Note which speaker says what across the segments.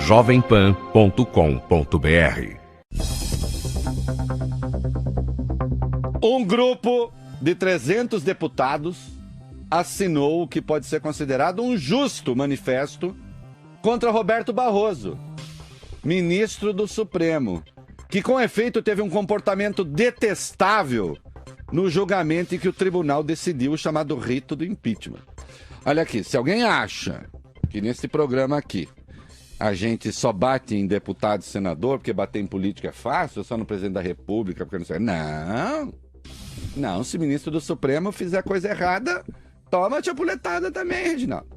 Speaker 1: jovempan.com.br.
Speaker 2: Um grupo de 300 deputados assinou o que pode ser considerado um justo manifesto contra Roberto Barroso, ministro do Supremo, que com efeito teve um comportamento detestável no julgamento em que o tribunal decidiu o chamado rito do impeachment. Olha aqui, se alguém acha que nesse programa aqui a gente só bate em deputado e senador porque bater em política é fácil, só no presidente da República, porque não sei. Não, se o ministro do Supremo fizer coisa errada, toma a chapuletada também, Reginaldo.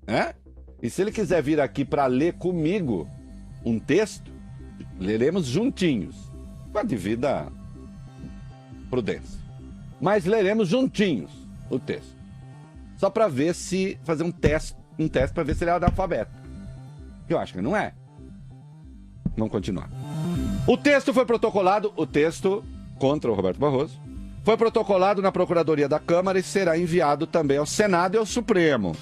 Speaker 2: É? E se ele quiser vir aqui para ler comigo um texto, leremos juntinhos, com a devida prudência. Mas leremos juntinhos o texto. Só para ver se... fazer um teste para ver se ele é analfabeto. Eu acho que não é. Vamos continuar. O texto foi protocolado, o texto contra o Roberto Barroso, foi protocolado na Procuradoria da Câmara e será enviado também ao Senado e ao Supremo.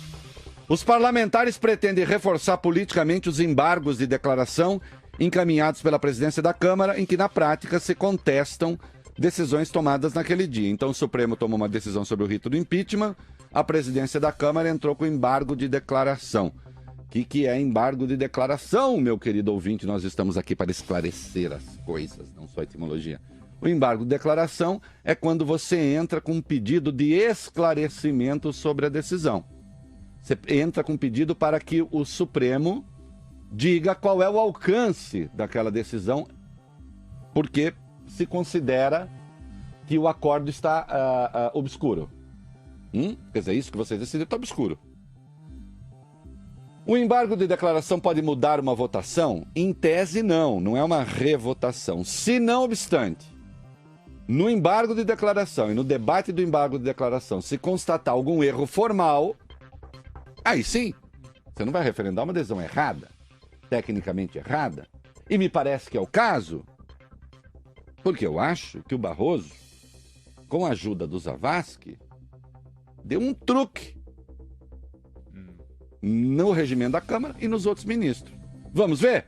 Speaker 2: Os parlamentares pretendem reforçar politicamente os embargos de declaração encaminhados pela presidência da Câmara, em que na prática se contestam decisões tomadas naquele dia. Então o Supremo tomou uma decisão sobre o rito do impeachment, a presidência da Câmara entrou com embargo de declaração. O que é embargo de declaração, meu querido ouvinte? Nós estamos aqui para esclarecer as coisas, não só a etimologia. O embargo de declaração é quando você entra com um pedido de esclarecimento sobre a decisão. Você entra com um pedido para que o Supremo diga qual é o alcance daquela decisão, porque se considera que o acordo está obscuro. Quer dizer, isso que vocês decidiram está obscuro. O embargo de declaração pode mudar uma votação? Em tese, não é uma revotação. Se não obstante, no embargo de declaração e no debate do embargo de declaração, se constatar algum erro formal, aí sim, você não vai referendar uma decisão errada, tecnicamente errada, e me parece que é o caso, porque eu acho que o Barroso, com a ajuda do Zavascki, deu um truque no regimento da Câmara e nos outros ministros. Vamos ver?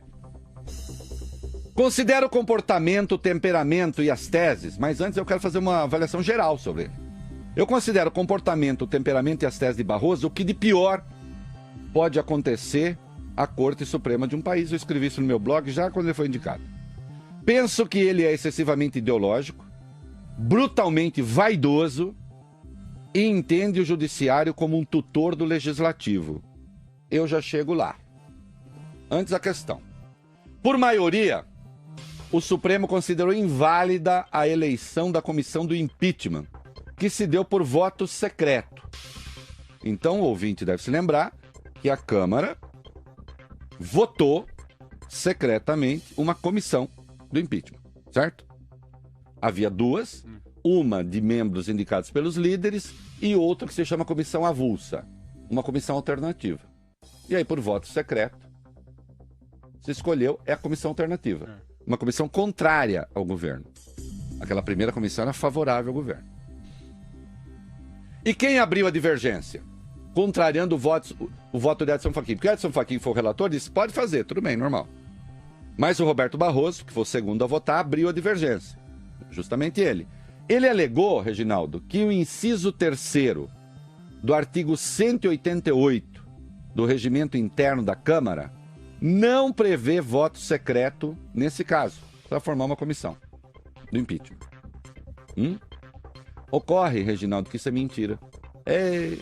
Speaker 2: Considero o comportamento, o temperamento e as teses, mas antes eu quero fazer uma avaliação geral sobre ele. Eu considero o comportamento, o temperamento e as teses de Barroso o que de pior pode acontecer à Corte Suprema de um país. Eu escrevi isso no meu blog já quando ele foi indicado. Penso que ele é excessivamente ideológico, brutalmente vaidoso e entende o judiciário como um tutor do legislativo. Eu já chego lá. Antes a questão. Por maioria, o Supremo considerou inválida a eleição da comissão do impeachment, que se deu por voto secreto. Então o ouvinte deve se lembrar que a Câmara votou secretamente uma comissão do impeachment, certo? Havia duas, uma de membros indicados pelos líderes e outra que se chama comissão avulsa, uma comissão alternativa. E aí, por voto secreto, se escolheu a comissão alternativa, uma comissão contrária ao governo. Aquela primeira comissão era favorável ao governo. E quem abriu a divergência? Contrariando o voto de Edson Fachin. Porque Edson Fachin foi o relator, disse, pode fazer, tudo bem, normal. Mas o Roberto Barroso, que foi o segundo a votar, abriu a divergência. Justamente ele. Ele alegou, Reginaldo, que o inciso 3º do artigo 188 do regimento interno da Câmara não prevê voto secreto nesse caso, para formar uma comissão do impeachment. Ocorre, Reginaldo, que isso é mentira. É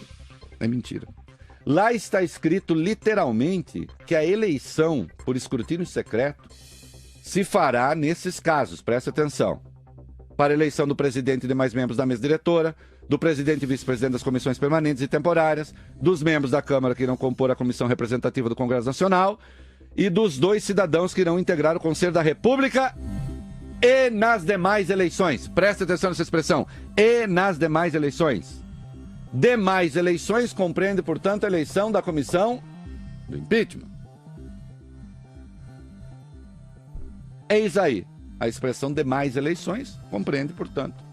Speaker 2: mentira. Lá está escrito literalmente que a eleição por escrutínio secreto se fará nesses casos, preste atenção, para a eleição do presidente e demais membros da mesa diretora, do presidente e vice-presidente das comissões permanentes e temporárias, dos membros da Câmara que irão compor a comissão representativa do Congresso Nacional e dos 2 cidadãos que irão integrar o Conselho da República e nas demais eleições. Preste atenção nessa expressão. E nas demais eleições. Demais eleições compreende, portanto, a eleição da comissão do impeachment. Eis aí. A expressão demais eleições compreende, portanto,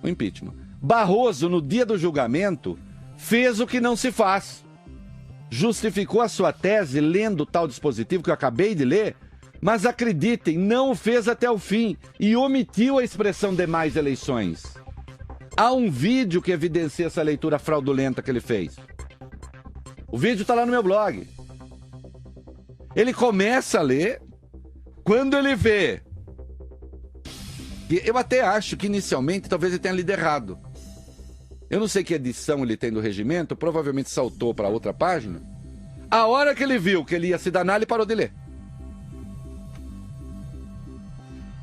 Speaker 2: o impeachment. Barroso, no dia do julgamento, fez o que não se faz. justificou a sua tese lendo tal dispositivo que eu acabei de ler, mas acreditem, não o fez até o fim e omitiu a expressão demais eleições. Há um vídeo que evidencia essa leitura fraudulenta que ele fez. O vídeo está lá no meu blog. Ele começa a ler, quando ele vê... Eu até acho que inicialmente talvez ele tenha lido errado. Eu não sei que edição ele tem do regimento, provavelmente saltou para outra página. A hora que ele viu que ele ia se danar, ele parou de ler.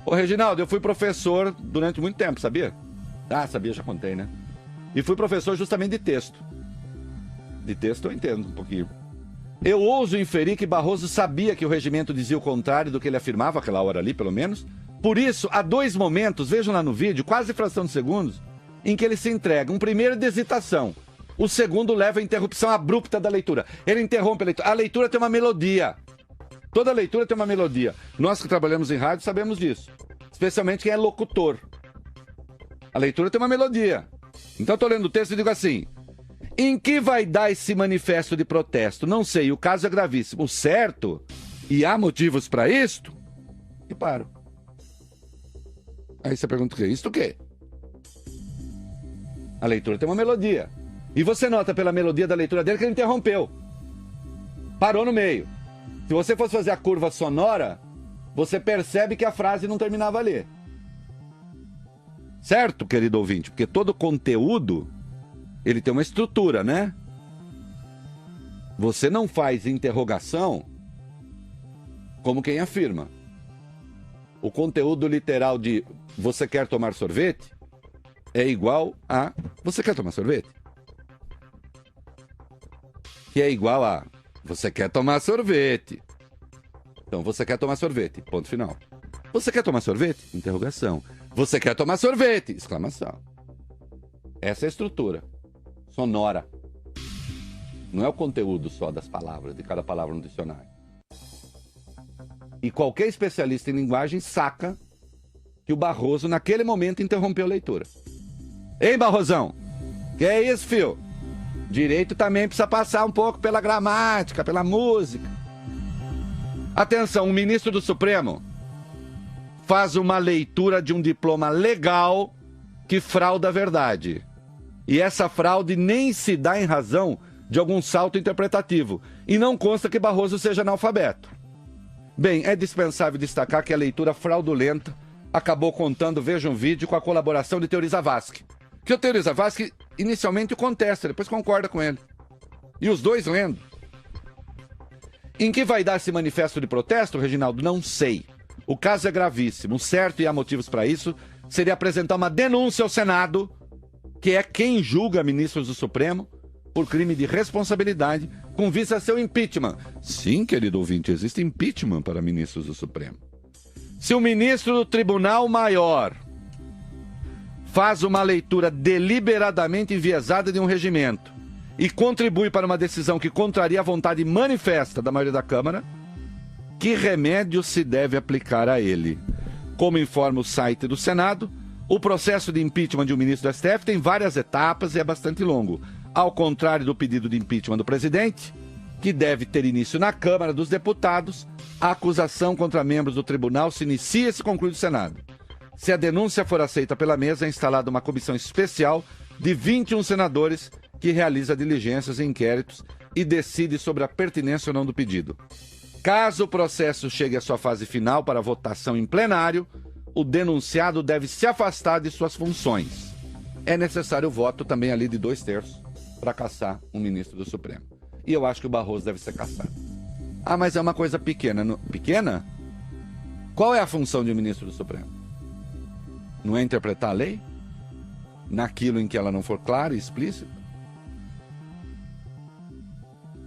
Speaker 2: Ô Reginaldo, eu fui professor durante muito tempo, sabia? Ah, sabia, já contei, né? E fui professor justamente de texto. De texto eu entendo um pouquinho. Eu ouso inferir que Barroso sabia que o regimento dizia o contrário do que ele afirmava, aquela hora ali, pelo menos. Por isso, há 2 momentos, vejam lá no vídeo, quase fração de segundos, em que ele se entrega. Um primeiro de hesitação. O segundo leva à interrupção abrupta da leitura. Ele interrompe a leitura. A leitura tem uma melodia. Toda leitura tem uma melodia. Nós que trabalhamos em rádio sabemos disso. Especialmente quem é locutor. A leitura tem uma melodia. Então eu estou lendo o texto e digo assim: em que vai dar esse manifesto de protesto? Não sei, o caso é gravíssimo. Certo? E há motivos para isto? E paro. Aí você pergunta o quê? Isto o quê? A leitura tem uma melodia. E você nota pela melodia da leitura dele que ele interrompeu. Parou no meio. Se você fosse fazer a curva sonora, você percebe que a frase não terminava ali. Certo, querido ouvinte? Porque todo conteúdo, ele tem uma estrutura, né? Você não faz interrogação como quem afirma. O conteúdo literal de "você quer tomar sorvete" é igual a "você quer tomar sorvete?" Que é igual a "você quer tomar sorvete". Então, você quer tomar sorvete, ponto final. Você quer tomar sorvete? Interrogação. Você quer tomar sorvete? Exclamação. Essa é a estrutura sonora. Não é o conteúdo só das palavras, de cada palavra no dicionário. E qualquer especialista em linguagem saca que o Barroso, naquele momento, interrompeu a leitura. Ei, Barrosão, que é isso, fio? Direito também precisa passar um pouco pela gramática, pela música. Atenção, o ministro do Supremo faz uma leitura de um diploma legal que frauda a verdade. E essa fraude nem se dá em razão de algum salto interpretativo. E não consta que Barroso seja analfabeto. Bem, é dispensável destacar que a leitura fraudulenta acabou contando, veja um vídeo, com a colaboração de Teori Zavascki. Que o Teori Zavascki inicialmente o contesta, depois concorda com ele. E os dois lendo. Em que vai dar esse manifesto de protesto, Reginaldo? Não sei. O caso é gravíssimo. O certo, e há motivos para isso, seria apresentar uma denúncia ao Senado, que é quem julga ministros do Supremo, por crime de responsabilidade, com vista a seu impeachment. Sim, querido ouvinte, existe impeachment para ministros do Supremo. Se o ministro do Tribunal Maior faz uma leitura deliberadamente enviesada de um regimento e contribui para uma decisão que contraria a vontade manifesta da maioria da Câmara, que remédio se deve aplicar a ele? Como informa o site do Senado, o processo de impeachment de um ministro do STF tem várias etapas e é bastante longo. Ao contrário do pedido de impeachment do presidente, que deve ter início na Câmara dos Deputados, a acusação contra membros do tribunal se inicia e se conclui no Senado. Se a denúncia for aceita pela mesa, é instalada uma comissão especial de 21 senadores que realiza diligências e inquéritos e decide sobre a pertinência ou não do pedido. Caso o processo chegue à sua fase final para votação em plenário, o denunciado deve se afastar de suas funções. É necessário o voto também ali de 2/3 para cassar um ministro do Supremo. E eu acho que o Barroso deve ser cassado. Ah, mas é uma coisa pequena. Pequena? Qual é a função de um ministro do Supremo? Não é interpretar a lei? Naquilo em que ela não for clara e explícita?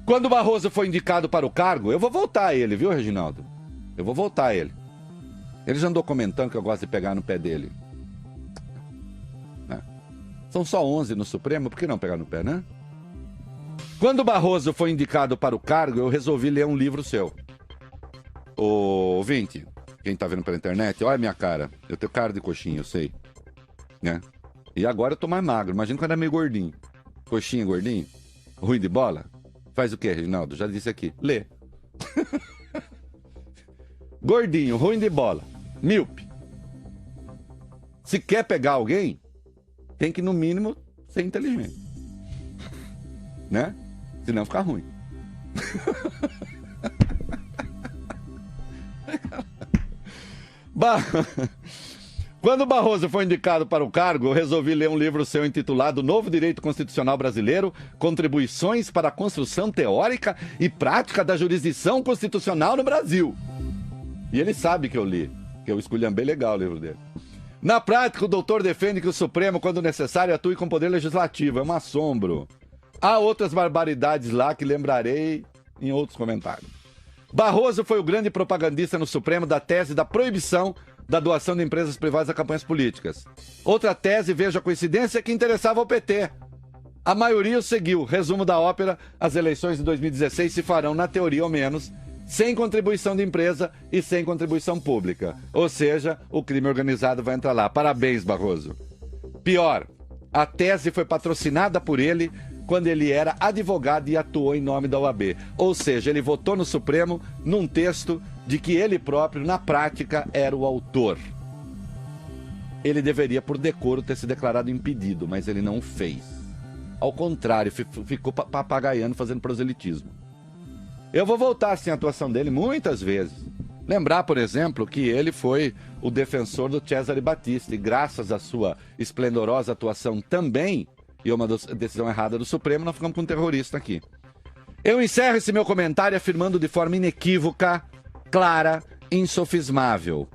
Speaker 2: Quando o Barroso foi indicado para o cargo, eu vou voltar a ele, viu, Reginaldo? Eu vou voltar a ele. Ele já andou comentando que eu gosto de pegar no pé dele. São só 11 no Supremo, por que não pegar no pé, né? Quando o Barroso foi indicado para o cargo, eu resolvi ler um livro seu. Ô, ouvinte, quem tá vendo pela internet, olha a minha cara. Eu tenho cara de coxinha, eu sei. Né? E agora eu tô mais magro. Imagina quando era meio gordinho. Coxinha, gordinho. Ruim de bola. Faz o quê, Reginaldo? Já disse aqui. Lê. Gordinho, ruim de bola, míope. Se quer pegar alguém, tem que, no mínimo, ser inteligente. Né? Senão fica ruim. Quando o Barroso foi indicado para o cargo, eu resolvi ler um livro seu intitulado Novo Direito Constitucional Brasileiro, Contribuições para a Construção Teórica e Prática da Jurisdição Constitucional no Brasil. E ele sabe que eu li, que eu esculhambei legal o livro dele. Na prática, o doutor defende que o Supremo, quando necessário, atue com poder legislativo. É um assombro. Há outras barbaridades lá que lembrarei em outros comentários. Barroso foi o grande propagandista no Supremo da tese da proibição da doação de empresas privadas a campanhas políticas. Outra tese, veja a coincidência, que interessava ao PT. A maioria o seguiu. Resumo da ópera: as eleições de 2016 se farão, na teoria ao menos, sem contribuição de empresa e sem contribuição pública. Ou seja, o crime organizado vai entrar lá. Parabéns, Barroso. Pior, a tese foi patrocinada por ele quando ele era advogado e atuou em nome da OAB. Ou seja, ele votou no Supremo num texto de que ele próprio, na prática, era o autor. Ele deveria, por decoro, ter se declarado impedido, mas ele não o fez. Ao contrário, ficou papagaiando, fazendo proselitismo. Eu vou voltar, assim, à atuação dele muitas vezes. Lembrar, por exemplo, que ele foi o defensor do Cesare Battisti, e graças à sua esplendorosa atuação também, e uma decisão errada do Supremo, nós ficamos com um terrorista aqui. Eu encerro esse meu comentário afirmando de forma inequívoca, clara, insofismável: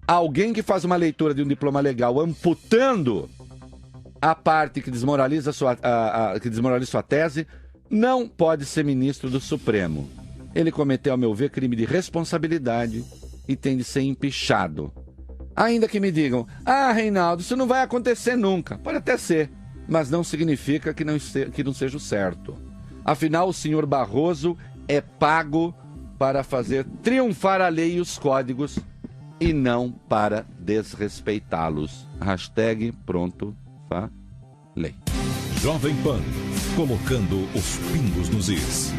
Speaker 2: alguém que faz uma leitura de um diploma legal amputando a parte que desmoraliza sua tese não pode ser ministro do Supremo. Ele cometeu, ao meu ver, crime de responsabilidade e tem de ser empichado. Ainda que me digam: ah, Reinaldo, isso não vai acontecer nunca. Pode até ser, mas não significa que não seja o certo. Afinal, o senhor Barroso é pago para fazer triunfar a lei e os códigos e não para desrespeitá-los. Hashtag pronto, falei.
Speaker 1: Jovem Pan, colocando os pingos nos is.